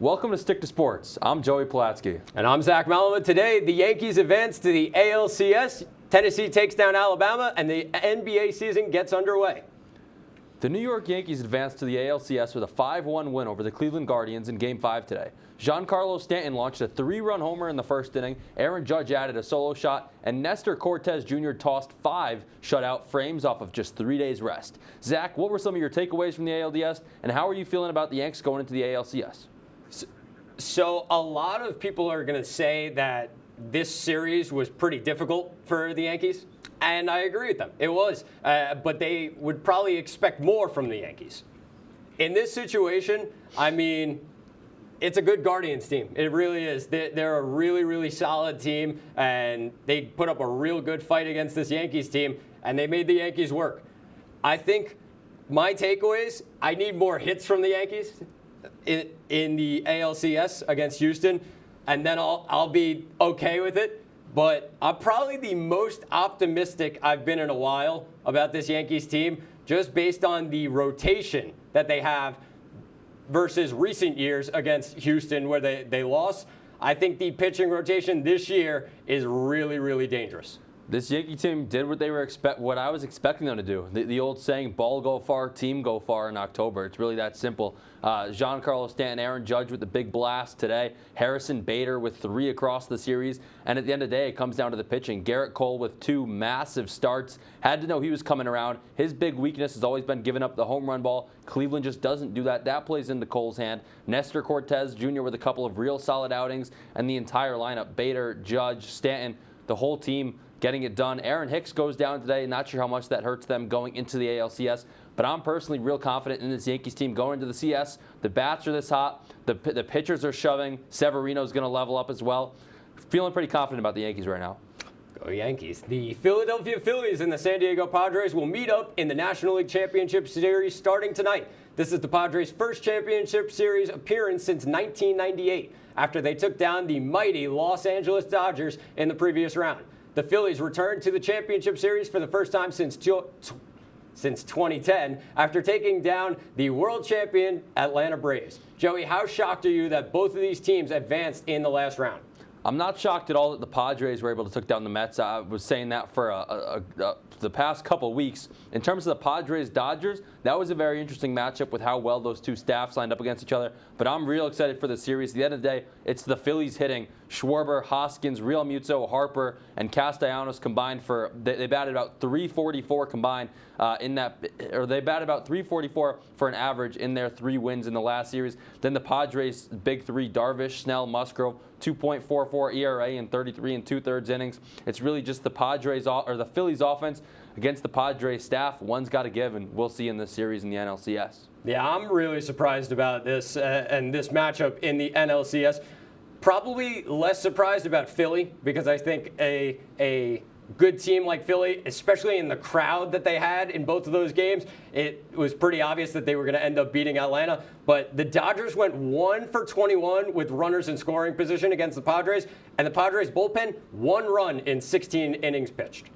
Welcome to Stick to Sports. I'm Joey Pulatsky. And I'm Zach Malama. Today, the Yankees advance to the ALCS. Tennessee takes down Alabama, and the NBA season gets underway. The New York Yankees advanced to the ALCS with a 5-1 win over the Cleveland Guardians in Game 5 today. Giancarlo Stanton launched a 3-run homer in the first inning, Aaron Judge added a solo shot, and Nestor Cortes Jr. tossed 5 shutout frames off of just 3 days rest. Zach, what were some of your takeaways from the ALDS, and how are you feeling about the Yanks going into the ALCS? So a lot of people are going to say that this series was pretty difficult for the Yankees, and I agree with them. It was, but they would probably expect more from the Yankees. In this situation, I mean, it's a good Guardians team. It really is. They're a really, really solid team, and they put up a real good fight against this Yankees team, and they made the Yankees work. I think my takeaways, I need more hits from the Yankees in the ALCS against Houston, and then I'll be okay with it. But I'm probably the most optimistic I've been in a while about this Yankees team, just based on the rotation that they have versus recent years against Houston where they lost. I think the pitching rotation this year is really, really dangerous. This Yankee team did what I was expecting them to do. The old saying, ball go far, team go far in October. It's really that simple. Giancarlo Stanton, Aaron Judge with the big blast today. Harrison Bader with 3 across the series. And at the end of the day, it comes down to the pitching. Garrett Cole with 2 massive starts. Had to know he was coming around. His big weakness has always been giving up the home run ball. Cleveland just doesn't do that. That plays into Cole's hand. Nestor Cortes Jr. with a couple of real solid outings. And the entire lineup, Bader, Judge, Stanton, the whole team getting it done. Aaron Hicks goes down today. Not sure how much that hurts them going into the ALCS, but I'm personally real confident in this Yankees team going into the CS. The bats are this hot. The pitchers are shoving. Severino's going to level up as well. Feeling pretty confident about the Yankees right now. Go Yankees. The Philadelphia Phillies and the San Diego Padres will meet up in the National League Championship Series starting tonight. This is the Padres' first championship series appearance since 1998, after they took down the mighty Los Angeles Dodgers in the previous round. The Phillies returned to the championship series for the first time since 2010 after taking down the world champion Atlanta Braves. Joey, how shocked are you that both of these teams advanced in the last round? I'm not shocked at all that the Padres were able to take down the Mets. I was saying that for the past couple of weeks. In terms of the Padres-Dodgers, that was a very interesting matchup with how well those two staffs lined up against each other. But I'm real excited for the series. At the end of the day, it's the Phillies hitting. Schwarber, Hoskins, Realmuto, Harper, and Castellanos combined for, they batted about 344 combined they batted about 344 for an average in their 3 wins in the last series. Then the Padres' big 3, Darvish, Snell, Musgrove, 2.44 ERA in 33 2/3 innings. It's really just the Phillies offense against the Padres staff. One's got to give, and we'll see in this series in the NLCS. Yeah, I'm really surprised about this and this matchup in the NLCS. Probably less surprised about Philly, because I think a good team like Philly, especially in the crowd that they had in both of those games, it was pretty obvious that they were going to end up beating Atlanta. But the Dodgers went 1 for 21 with runners in scoring position against the Padres, and the Padres bullpen 1 run in 16 innings pitched.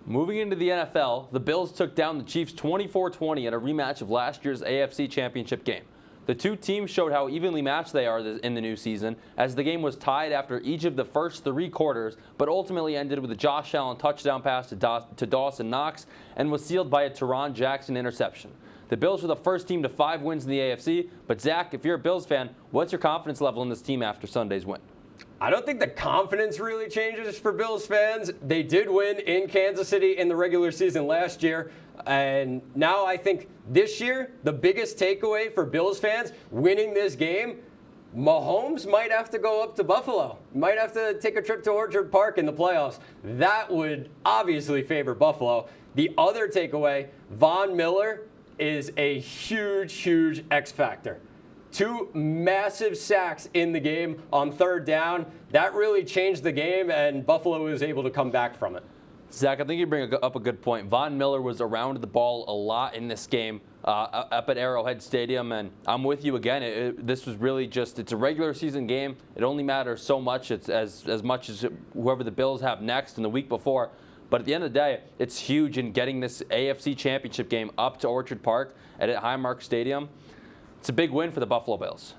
Moving into the NFL, the Bills took down the Chiefs 24-20 in a rematch of last year's AFC Championship game. The two teams showed how evenly matched they are in the new season, as the game was tied after each of the first 3 quarters, but ultimately ended with a Josh Allen touchdown pass to Dawson Knox and was sealed by a Teron Jackson interception. The Bills were the first team to 5 wins in the AFC, but Zach, if you're a Bills fan, what's your confidence level in this team after Sunday's win? I don't think the confidence really changes for Bills fans. They did win in Kansas City in the regular season last year. And now I think this year, the biggest takeaway for Bills fans winning this game, Mahomes might have to go up to Buffalo. Might have to take a trip to Orchard Park in the playoffs. That would obviously favor Buffalo. The other takeaway, Von Miller is a huge, huge X factor. 2 massive sacks in the game on 3rd down. That really changed the game, and Buffalo was able to come back from it. Zach, I think you bring up a good point. Von Miller was around the ball a lot in this game up at Arrowhead Stadium, and I'm with you again. This was really just, it's a regular season game. It only matters so much. It's as much as whoever the Bills have next and the week before. But at the end of the day, it's huge in getting this AFC Championship game up to Orchard Park at Highmark Stadium. It's a big win for the Buffalo Bills.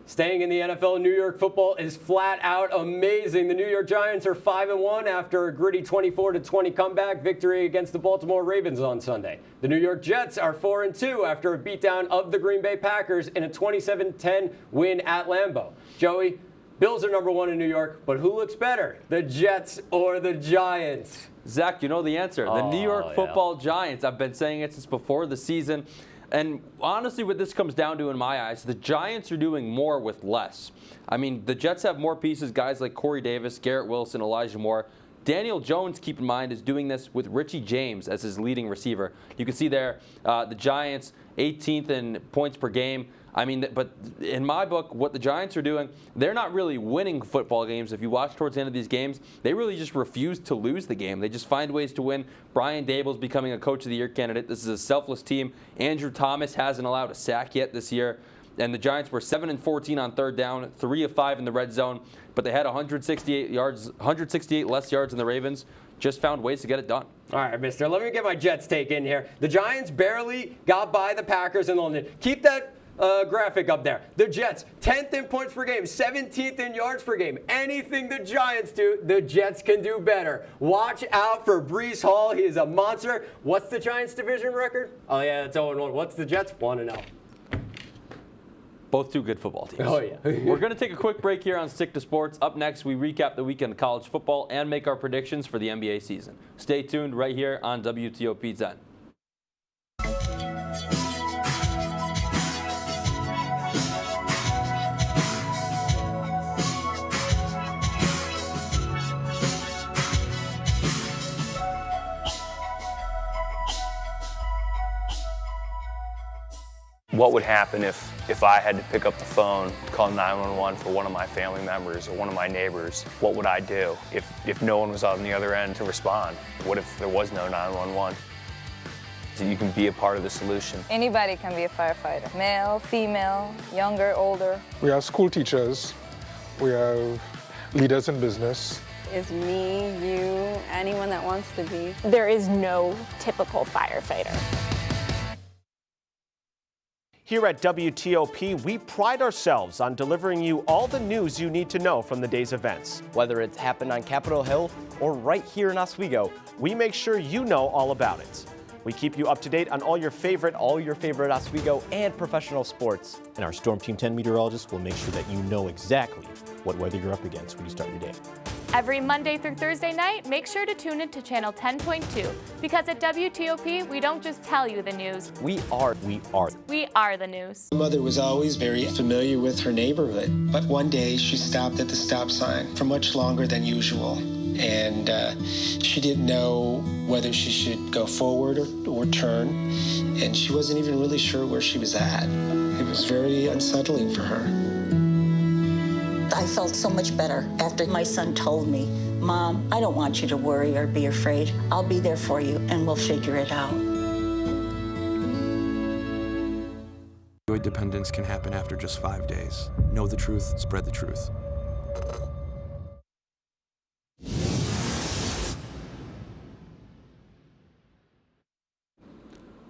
Staying in the NFL, New York football is flat out amazing. The New York Giants are 5-1 after a gritty 24-20 comeback victory against the Baltimore Ravens on Sunday. The New York Jets are 4-2 after a beatdown of the Green Bay Packers in a 27-10 win at Lambeau. Joey, Bills are number 1 in New York, but who looks better, the Jets or the Giants? Zach, you know the answer. The New York Football Giants. I've been saying it since before the season. And honestly, what this comes down to in my eyes, the Giants are doing more with less. I mean, the Jets have more pieces, guys like Corey Davis, Garrett Wilson, Elijah Moore. Daniel Jones, keep in mind, is doing this with Richie James as his leading receiver. You can see there the Giants 18th in points per game. I mean, but in my book, what the Giants are doing, they're not really winning football games. If you watch towards the end of these games, they really just refuse to lose the game. They just find ways to win. Brian Daboll's becoming a Coach of the Year candidate. This is a selfless team. Andrew Thomas hasn't allowed a sack yet this year. And the Giants were 7-14 on third down, 3 of 5 in the red zone, but they had 168 less yards than the Ravens. Just found ways to get it done. All right, mister, let me get my Jets take in here. The Giants barely got by the Packers in London. Keep that graphic up there. The Jets, 10th in points per game, 17th in yards per game. Anything the Giants do, the Jets can do better. Watch out for Breece Hall. He is a monster. What's the Giants' division record? Oh, yeah, it's 0-1. What's the Jets? 1-0. Both two good football teams. Oh, yeah. We're going to take a quick break here on Stick to Sports. Up next, we recap the weekend of college football and make our predictions for the NBA season. Stay tuned right here on WTOP 10. What would happen if I had to pick up the phone, call 911 for one of my family members or one of my neighbors? What would I do if no one was on the other end to respond? What if there was no 911? So you can be a part of the solution. Anybody can be a firefighter. Male, female, younger, older. We have school teachers. We have leaders in business. Is me, you, anyone that wants to be. There is no typical firefighter. Here at WTOP, we pride ourselves on delivering you all the news you need to know from the day's events. Whether it's happened on Capitol Hill or right here in Oswego, we make sure you know all about it. We keep you up to date on all your favorite Oswego and professional sports. And our Storm Team 10 meteorologist will make sure that you know exactly what weather you're up against when you start your day. Every Monday through Thursday night, make sure to tune in to Channel 10.2, because at WTOP, we don't just tell you the news. We are the news. My mother was always very familiar with her neighborhood, but one day she stopped at the stop sign for much longer than usual, and she didn't know whether she should go forward or turn, and she wasn't even really sure where she was at. It was very unsettling for her. I felt so much better after my son told me, Mom, I don't want you to worry or be afraid. I'll be there for you and we'll figure it out. Opioid dependence can happen after just 5 days. Know the truth, spread the truth.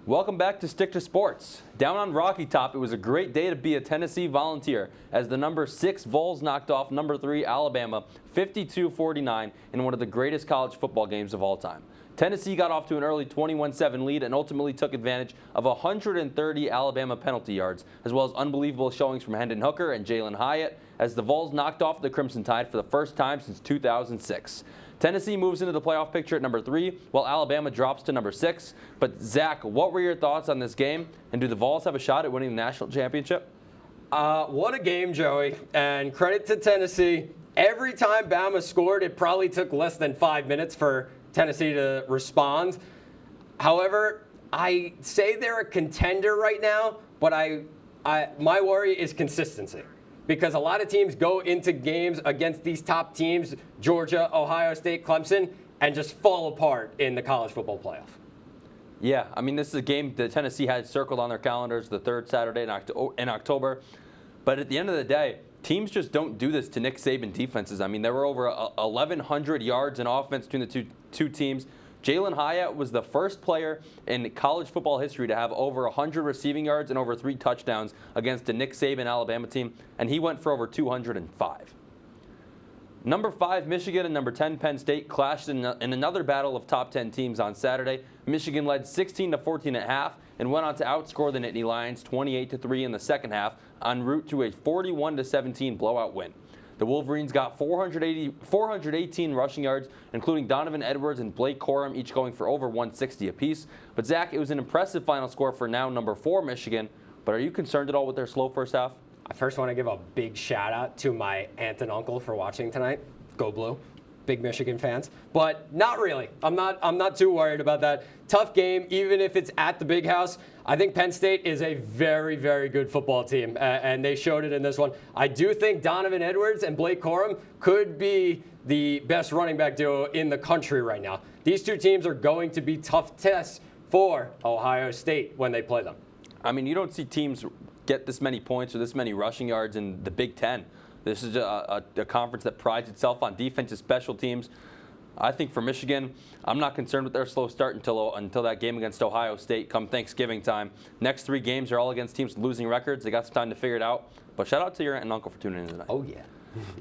Welcome back to Stick to Sports. Down on Rocky Top, it was a great day to be a Tennessee Volunteer as the number 6 Vols knocked off number 3 Alabama 52-49 in one of the greatest college football games of all time. Tennessee got off to an early 21-7 lead and ultimately took advantage of 130 Alabama penalty yards, as well as unbelievable showings from Hendon Hooker and Jalen Hyatt, as the Vols knocked off the Crimson Tide for the first time since 2006. Tennessee moves into the playoff picture at number 3, while Alabama drops to number 6. But Zach, what were your thoughts on this game, and do the Vols have a shot at winning the national championship? What a game, Joey, and credit to Tennessee. Every time Bama scored, it probably took less than 5 minutes for Tennessee to respond. However, I say they're a contender right now, but my worry is consistency. Because a lot of teams go into games against these top teams, Georgia, Ohio State, Clemson, and just fall apart in the college football playoff. Yeah, I mean, this is a game that Tennessee had circled on their calendars the third Saturday in October. But at the end of the day, teams just don't do this to Nick Saban defenses. I mean, there were over 1,100 yards in offense between the two teams, Jalen Hyatt was the first player in college football history to have over 100 receiving yards and over 3 touchdowns against the Nick Saban Alabama team, and he went for over 205. Number 5, Michigan, and number 10, Penn State clashed in another battle of top 10 teams on Saturday. Michigan led 16-14 at half and went on to outscore the Nittany Lions 28-3 in the second half, en route to a 41-17 blowout win. The Wolverines got 418 rushing yards, including Donovan Edwards and Blake Corum, each going for over 160 apiece. But Zach, it was an impressive final score for now number 4 Michigan. But are you concerned at all with their slow first half? I first want to give a big shout out to my aunt and uncle for watching tonight. Go Blue. Big Michigan fans, but not really. I'm not too worried about that. Tough game, even if it's at the Big House. I think Penn State is a very, very good football team, and they showed it in this one. I do think Donovan Edwards and Blake Corum could be the best running back duo in the country right now. These two teams are going to be tough tests for Ohio State when they play them. I mean, you don't see teams get this many points or this many rushing yards in the Big Ten. This is a conference that prides itself on defensive special teams. I think for Michigan, I'm not concerned with their slow start until that game against Ohio State come Thanksgiving time. Next 3 games are all against teams with losing records. They got some time to figure it out. But shout out to your aunt and uncle for tuning in tonight. Oh, yeah.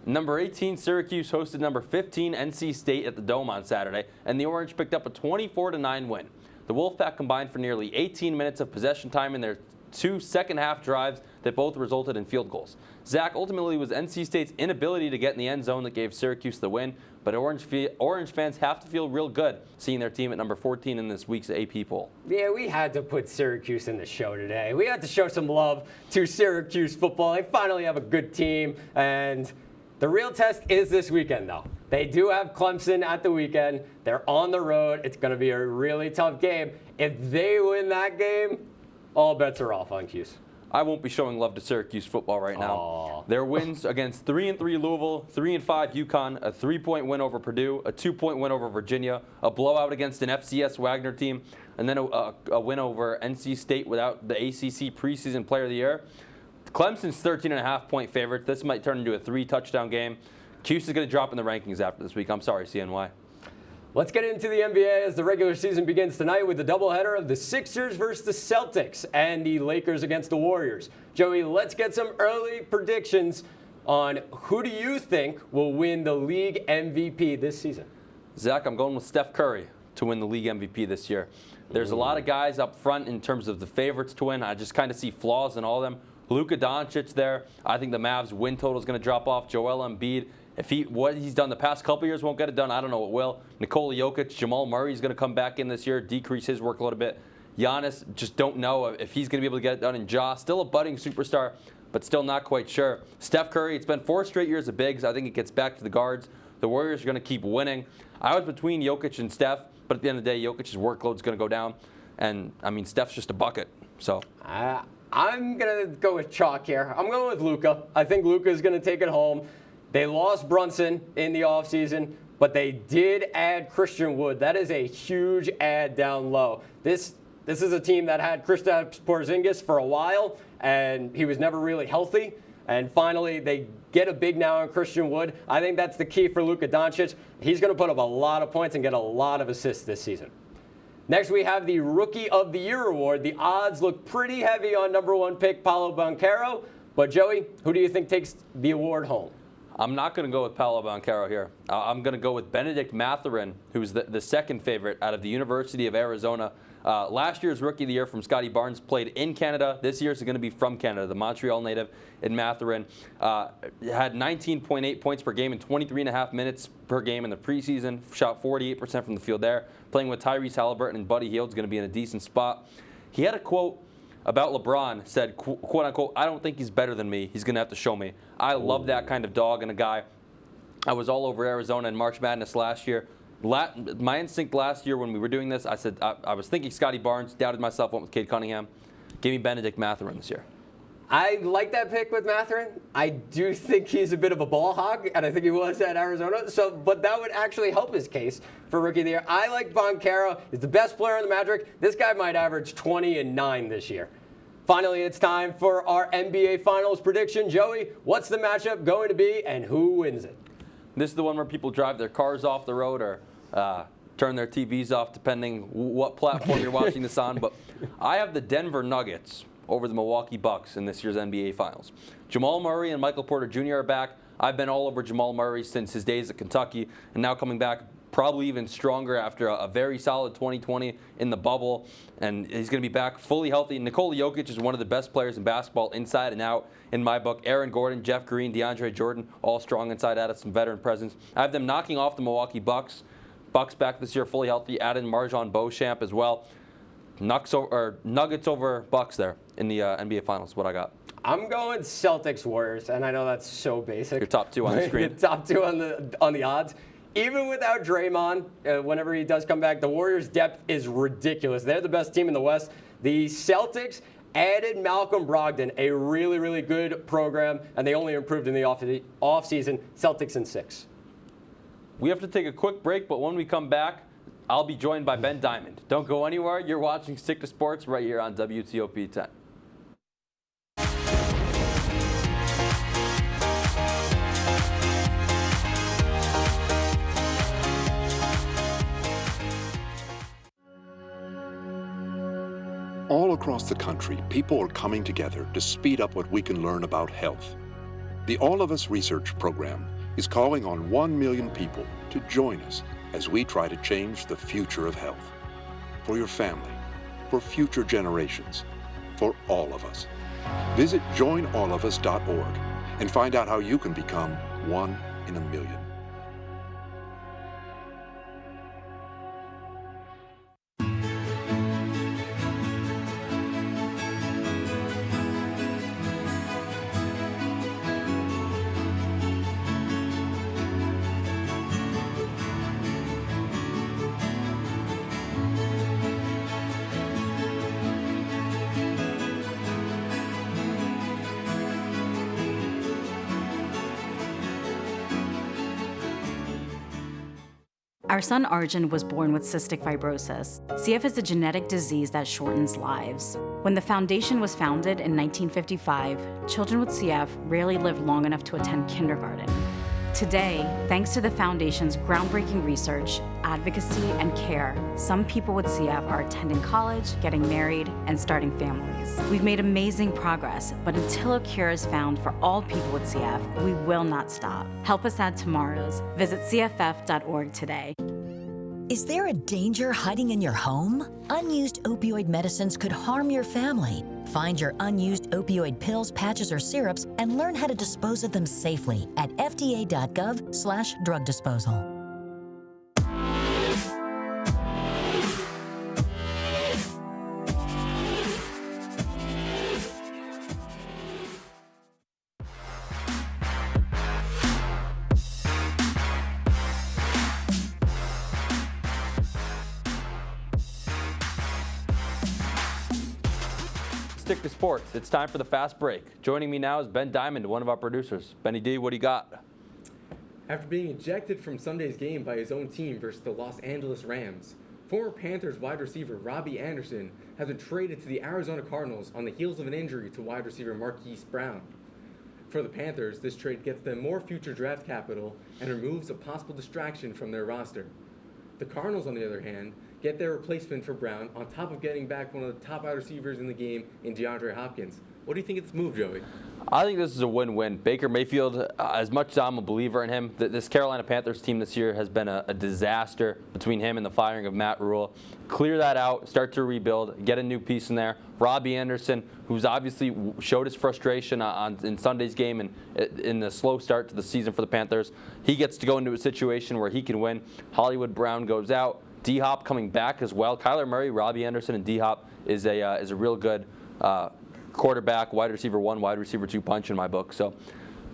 Number 18, Syracuse hosted number 15, NC State at the Dome on Saturday, and the Orange picked up a 24-9 win. The Wolfpack combined for nearly 18 minutes of possession time in their 2 second-half drives that both resulted in field goals. Zach, ultimately it was NC State's inability to get in the end zone that gave Syracuse the win, but Orange fans have to feel real good seeing their team at number 14 in this week's AP poll. Yeah, we had to put Syracuse in the show today. We had to show some love to Syracuse football. They finally have a good team, and the real test is this weekend, though. They do have Clemson at the weekend. They're on the road. It's going to be a really tough game. If they win that game, all bets are off on Cuse. I won't be showing love to Syracuse football right now. Aww. Their wins against 3-3 Louisville, 3-5 UConn, a 3-point win over Purdue, a 2-point win over Virginia, a blowout against an FCS Wagner team, and then a win over NC State without the ACC preseason player of the year. Clemson's 13.5-point favorites. This might turn into a 3-touchdown game. Cuse is going to drop in the rankings after this week. I'm sorry, CNY. Let's get into the NBA as the regular season begins tonight with the doubleheader of the Sixers versus the Celtics and the Lakers against the Warriors. Joey, let's get some early predictions on who do you think will win the league MVP this season? Zach, I'm going with Steph Curry to win the league MVP this year. There's a lot of guys up front in terms of the favorites to win. I just kind of see flaws in all of them. Luka Doncic there. I think the Mavs win total is going to drop off. Joel Embiid. If what he's done the past couple years won't get it done, I don't know what will. Nikola Jokic, Jamal Murray's going to come back in this year, decrease his workload a bit. Giannis, just don't know if he's going to be able to get it done. And Ja, still a budding superstar, but still not quite sure. Steph Curry, it's been 4 straight years of bigs. I think it gets back to the guards. The Warriors are going to keep winning. I was between Jokic and Steph, but at the end of the day, Jokic's workload is going to go down. And, I mean, Steph's just a bucket. So I'm going to go with chalk here. I'm going with Luka. I think Luka is going to take it home. They lost Brunson in the offseason, but they did add Christian Wood. That is a huge add down low. This is a team that had Kristaps Porzingis for a while, and he was never really healthy. And finally, they get a big now on Christian Wood. I think that's the key for Luka Doncic. He's going to put up a lot of points and get a lot of assists this season. Next, we have the Rookie of the Year award. The odds look pretty heavy on number 1 pick, Paolo Banchero. But, Joey, who do you think takes the award home? I'm not going to go with Paolo Banchero here. I'm going to go with Benedict Mathurin, who's the second favorite out of the University of Arizona. Last year's Rookie of the Year from Scotty Barnes played in Canada. This year's going to be from Canada, the Montreal native in Mathurin. Had 19.8 points per game and 23.5 minutes per game in the preseason. Shot 48% from the field there. Playing with Tyrese Halliburton and Buddy Hield's going to be in a decent spot. He had a quote about LeBron, said, quote unquote, I don't think he's better than me. He's going to have to show me. I love that kind of dog and a guy. I was all over Arizona in March Madness last year. My instinct last year when we were doing this, I said, I was thinking Scotty Barnes, doubted myself, went with Cade Cunningham. Give me Benedict Mathurin this year. I like that pick with Mathurin. I do think he's a bit of a ball hog, and I think he was at Arizona. But that would actually help his case for Rookie of the Year. I like Banchero. He's the best player in the Magic. This guy might average 20 and 9 this year. Finally, it's time for our NBA Finals prediction. Joey, what's the matchup going to be, and who wins it? This is the one where people drive their cars off the road or turn their TVs off depending what platform you're watching this on. But I have the Denver Nuggets over the Milwaukee Bucks in this year's NBA Finals. Jamal Murray and Michael Porter Jr. are back. I've been all over Jamal Murray since his days at Kentucky, and now coming back probably even stronger after a very solid 2020 in the bubble, and he's going to be back fully healthy. Nikola Jokic is one of the best players in basketball inside and out in my book. Aaron Gordon, Jeff Green, DeAndre Jordan, all strong inside out, some veteran presence. I have them knocking off the Milwaukee Bucks. Bucks back this year fully healthy. Add in Marjon Beauchamp as well. Nuggets over Bucks there in the NBA Finals. What I got? I'm going Celtics Warriors, and I know that's so basic. Your top two on the screen. Your top two on the odds. Even without Draymond, whenever he does come back, the Warriors' depth is ridiculous. They're the best team in the West. The Celtics added Malcolm Brogdon, a really, really good program, and they only improved in the offseason. Celtics in 6. We have to take a quick break, but when we come back, I'll be joined by Ben Diamond. Don't go anywhere. You're watching Stick to Sports right here on WTOP 10. All across the country, people are coming together to speed up what we can learn about health. The All of Us Research Program is calling on 1 million people to join us as we try to change the future of health. For your family, for future generations, for all of us. Visit joinallofus.org and find out how you can become 1 in a million. Our son Arjun was born with cystic fibrosis. CF is a genetic disease that shortens lives. When the foundation was founded in 1955, children with CF rarely lived long enough to attend kindergarten. Today, thanks to the foundation's groundbreaking research, advocacy, and care, some people with CF are attending college, getting married, and starting families. We've made amazing progress, but until a cure is found for all people with CF, we will not stop. Help us add tomorrows. Visit cff.org today. Is there a danger hiding in your home? Unused opioid medicines could harm your family. Find your unused opioid pills, patches, or syrups and learn how to dispose of them safely at fda.gov/drug disposal. Stick to Sports. It's time for the fast break. Joining me now is Ben Diamond, one of our producers. Benny D, what do you got? After being ejected from Sunday's game by his own team versus the Los Angeles Rams, former Panthers wide receiver Robbie Anderson has been traded to the Arizona Cardinals on the heels of an injury to wide receiver Marquise Brown. For the Panthers, this trade gets them more future draft capital and removes a possible distraction from their roster. The Cardinals, on the other hand, get their replacement for Brown on top of getting back one of the top wide receivers in the game in DeAndre Hopkins. What do you think of this move, Joey? I think this is a win-win. Baker Mayfield, as much as I'm a believer in him, this Carolina Panthers team this year has been a disaster between him and the firing of Matt Rule. Clear that out, start to rebuild, get a new piece in there. Robbie Anderson, who's obviously showed his frustration in Sunday's game and in the slow start to the season for the Panthers, he gets to go into a situation where he can win. Hollywood Brown goes out. D-Hop coming back as well. Kyler Murray, Robbie Anderson, and D-Hop is a real good quarterback, wide receiver 1, wide receiver 2 punch in my book. So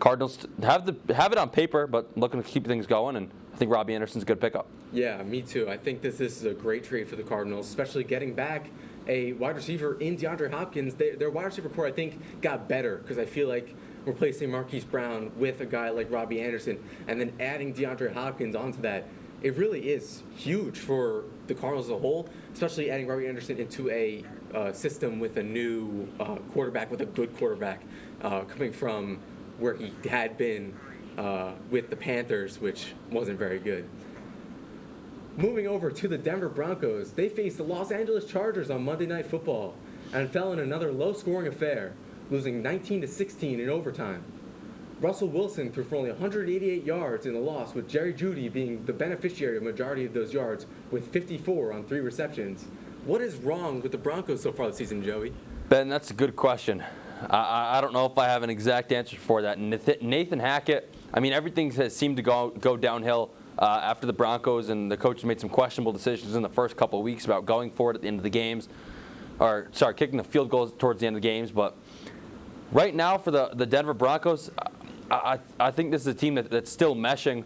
Cardinals have it on paper, but looking to keep things going, and I think Robbie Anderson's a good pickup. Yeah, me too. I think this is a great trade for the Cardinals, especially getting back a wide receiver in DeAndre Hopkins. Their wide receiver core, I think, got better because I feel like replacing Marquise Brown with a guy like Robbie Anderson and then adding DeAndre Hopkins onto that, it really is huge for the Cardinals as a whole, especially adding Robbie Anderson into a system with a new quarterback, with a good quarterback, coming from where he had been with the Panthers, which wasn't very good. Moving over to the Denver Broncos, they faced the Los Angeles Chargers on Monday Night Football and fell in another low-scoring affair, losing 19-16 in overtime. Russell Wilson threw for only 188 yards in the loss, with Jerry Jeudy being the beneficiary of the majority of those yards with 54 on 3 receptions. What is wrong with the Broncos so far this season, Joey? Ben, that's a good question. I don't know if I have an exact answer for that. Nathan Hackett, I mean, everything has seemed to go downhill after the Broncos, and the coach made some questionable decisions in the first couple of weeks about going for it at the end of the games, kicking the field goals towards the end of the games. But right now for the Denver Broncos, I think this is a team that's still meshing.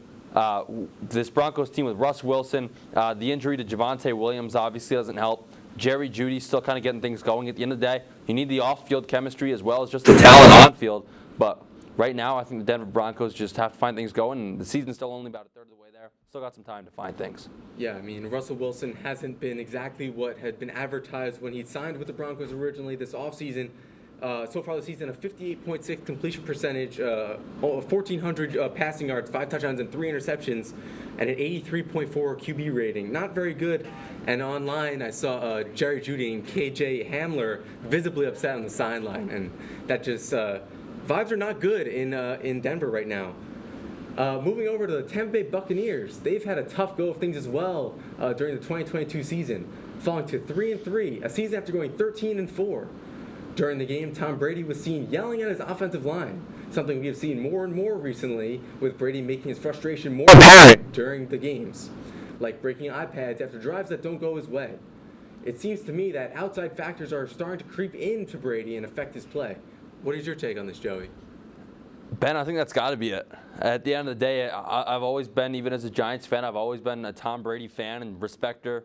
This Broncos team with Russ Wilson, the injury to Javonte Williams obviously doesn't help. Jerry Jeudy still kind of getting things going. At the end of the day, you need the off-field chemistry as well as just the talent on-field. But right now, I think the Denver Broncos just have to find things going, and the season's still only about a third of the way there. Still got some time to find things. Yeah, I mean, Russell Wilson hasn't been exactly what had been advertised when he signed with the Broncos originally this offseason. So far this season, a 58.6 completion percentage, 1,400 passing yards, 5 touchdowns, and 3 interceptions, and an 83.4 QB rating. Not very good. And online, I saw Jerry Jeudy and KJ Hamler visibly upset on the sideline, and that just vibes are not good in Denver right now. Moving over to the Tampa Bay Buccaneers, they've had a tough go of things as well during the 2022 season, falling to 3-3, a season after going 13-4. During the game, Tom Brady was seen yelling at his offensive line, something we have seen more and more recently, with Brady making his frustration more apparent during the games, like breaking iPads after drives that don't go his way. It seems to me that outside factors are starting to creep into Brady and affect his play. What is your take on this, Joey? Ben, I think that's got to be it. At the end of the day, I've always been, even as a Giants fan, I've always been a Tom Brady fan and respecter.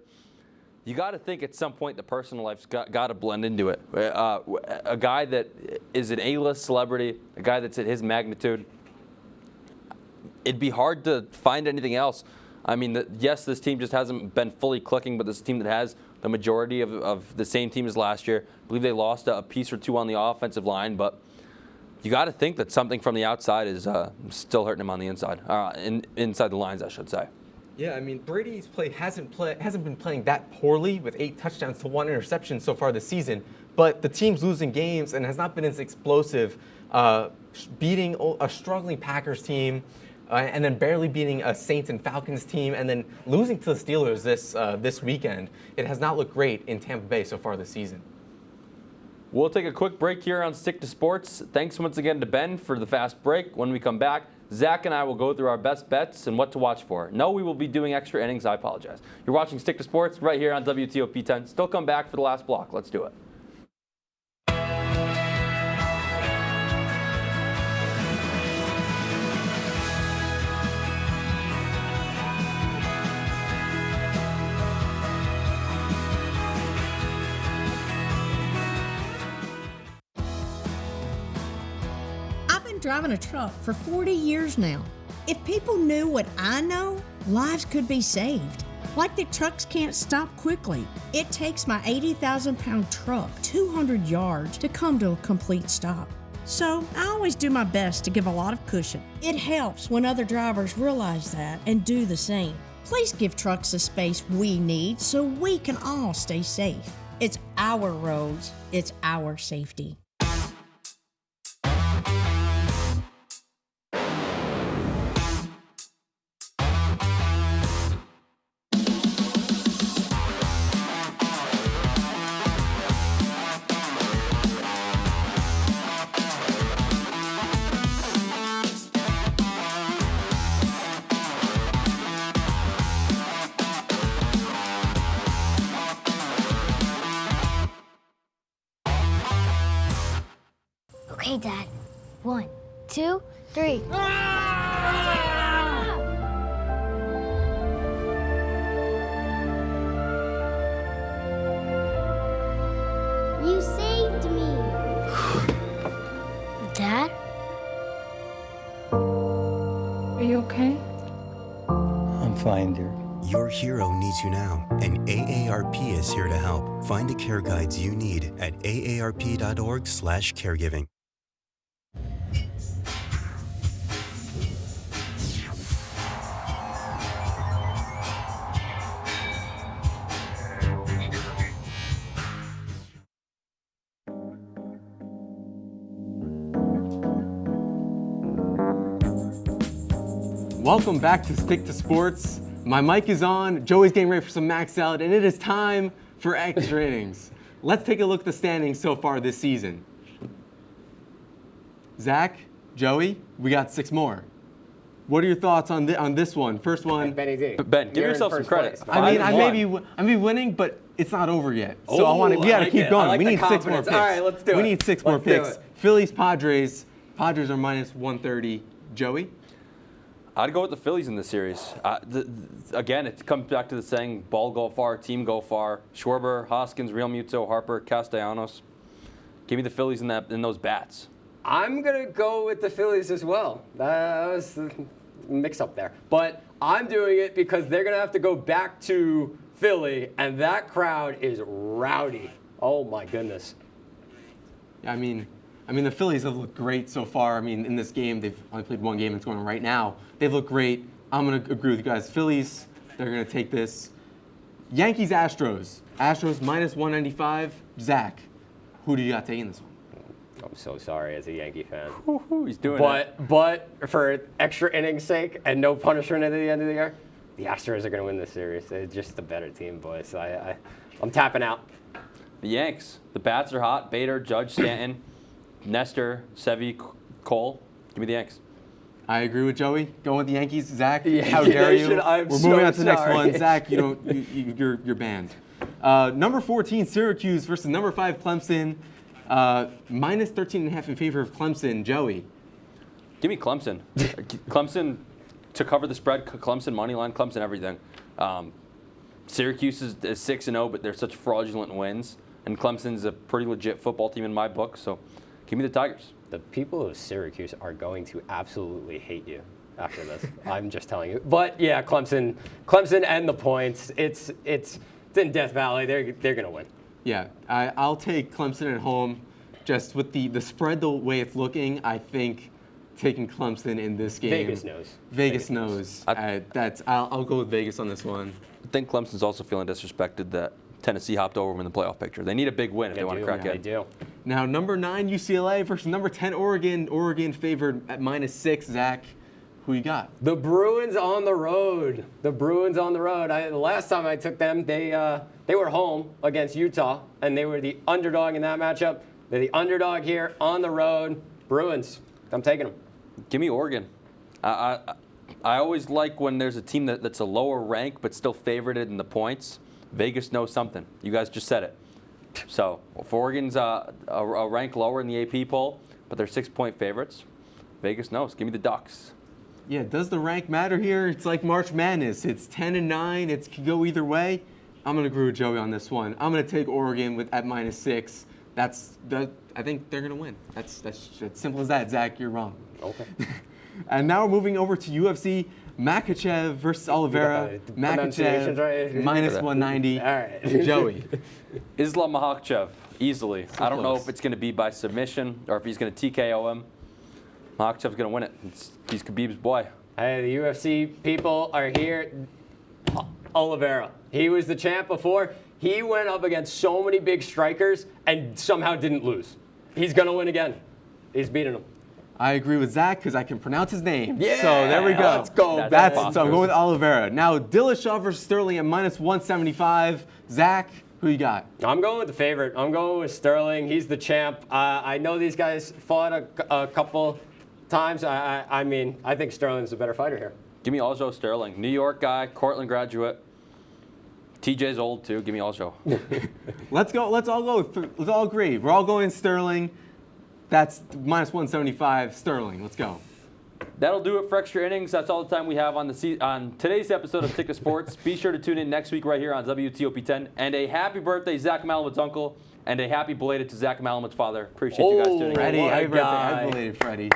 You got to think at some point the personal life's got to blend into it. A guy that is an A-list celebrity, a guy that's at his magnitude, it'd be hard to find anything else. I mean, yes, this team just hasn't been fully clicking, but this team that has the majority of the same team as last year. I believe they lost a piece or two on the offensive line, but you got to think that something from the outside is still hurting him on the inside, inside the lines, I should say. Yeah, I mean, Brady's play hasn't been playing that poorly with 8 touchdowns to 1 interception so far this season, but the team's losing games and has not been as explosive, beating a struggling Packers team, and then barely beating a Saints and Falcons team, and then losing to the Steelers this weekend. It has not looked great in Tampa Bay so far this season. We'll take a quick break here on Stick to Sports. Thanks once again to Ben for the fast break. When we come back, Zach and I will go through our best bets and what to watch for. No, we will be doing extra innings. I apologize. You're watching Stick to Sports right here on WTOP 10. Still come back for the last block. Let's do it. Driving a truck for 40 years now. If people knew what I know, lives could be saved. Like that trucks can't stop quickly. It takes my 80,000-pound truck 200 yards to come to a complete stop. So I always do my best to give a lot of cushion. It helps when other drivers realize that and do the same. Please give trucks the space we need so we can all stay safe. It's our roads, it's our safety. Okay, Dad. 1, 2, 3. You saved me. Dad? Are you okay? I'm fine, dear. Your hero needs you now, and AARP is here to help. Find the care guides you need at aarp.org/caregiving. Welcome back to Stick to Sports. My mic is on, Joey's getting ready for some mac salad, and it is time for extra innings. Let's take a look at the standings so far this season. Zach, Joey, we got 6 more. What are your thoughts on this one? First one. Benny D. Ben, give yourself some credit. I mean, I may be winning, but it's not over yet. So we got to keep going. We need 6 more picks. All right, let's do it. We need 6 more picks. Phillies, Padres. Padres are minus 130. Joey? I'd go with the Phillies in this series. Again, it comes back to the saying, ball go far, team go far. Schwarber, Hoskins, Real Muto, Harper, Castellanos. Give me the Phillies in those bats. I'm going to go with the Phillies as well. That was the mix-up there. But I'm doing it because they're going to have to go back to Philly, and that crowd is rowdy. Oh, my goodness. I mean, the Phillies have looked great so far. I mean, in this game, they've only played 1 game. It's going on right now. They've looked great. I'm going to agree with you guys. Phillies, they're going to take this. Yankees, Astros. Astros minus 195. Zach, who do you got taking this one? I'm so sorry as a Yankee fan. He's doing it. But for extra innings sake and no punishment at the end of the year, the Astros are going to win this series. They're just the better team, boys. I'm tapping out. The Yanks. The bats are hot. Bader, Judge, Stanton, Nestor, Sevy, Cole. Give me the Yanks. I agree with Joey. Going with the Yankees. Zach, Yeah, how dare you? I'm We're so moving on to the next sorry. one. Zach, you're banned. Number 14, Syracuse versus number 5, Clemson. Minus 13.5 in favor of Clemson. Joey. Give me Clemson. Clemson to cover the spread. Clemson money line. Clemson everything. Syracuse is 6-0, but they're such fraudulent wins. And Clemson's a pretty legit football team in my book. So give me the Tigers. The people of Syracuse are going to absolutely hate you after this. I'm just telling you. But yeah, Clemson and the points. It's in Death Valley. They're going to win. Yeah, I'll take Clemson at home. Just with the spread, the way it's looking, I think taking Clemson in this game. Vegas knows. I'll go with Vegas on this one. I think Clemson's also feeling disrespected that Tennessee hopped over them in the playoff picture. They need a big win if they want to crack in. They do. Now, number 9, UCLA versus number 10, Oregon. Oregon favored at minus 6. Zach, who you got? The Bruins on the road. The last time I took them, they were home against Utah, and they were the underdog in that matchup. They're the underdog here on the road. Bruins. I'm taking them. Give me Oregon. I always like when there's a team that's a lower rank but still favorited in the points. Vegas knows something. You guys just said it. So if Oregon's a rank lower in the AP poll, but they're 6-point favorites, Vegas knows. Give me the Ducks. Yeah, does the rank matter here? It's like March Madness. It's 10-9. It could go either way. I'm going to agree with Joey on this one. I'm going to take Oregon at minus 6. I think they're going to win. That's as simple as that. Zach, you're wrong. Okay. And now we're moving over to UFC. Makachev versus Oliveira. Makachev right? minus 190. All right. Joey. Islam Makhachev, easily. I don't know close. if it's going to be by submission or if he's going to TKO him. Makhachev's going to win it. He's Khabib's boy. Hey, the UFC people are here. Oliveira. He was the champ before. He went up against so many big strikers and somehow didn't lose. He's going to win again. He's beating them. I agree with Zach because I can pronounce his name. Yeah, so there we go. let's go. So I'm going with Oliveira. Now, Dillashaw versus Sterling at minus 175. Zach, who you got? I'm going with the favorite. I'm going with Sterling. He's the champ. I know these guys fought a couple times. I mean, I think Sterling's the better fighter here. Give me Aljo Sterling. New York guy, Cortland graduate. TJ's old too. Give me Aljo. Let's all agree. We're all going Sterling. That's minus 175. Sterling. Let's go. That'll do it for extra innings. That's all the time we have on today's episode of Stick to Sports. Be sure to tune in next week right here on WTOP 10. And a happy birthday, Zach Malamuth's uncle, and a happy belated to Zach Malamuth's father. Appreciate you guys tuning in. Freddie, happy birthday. Happy belated, Freddie.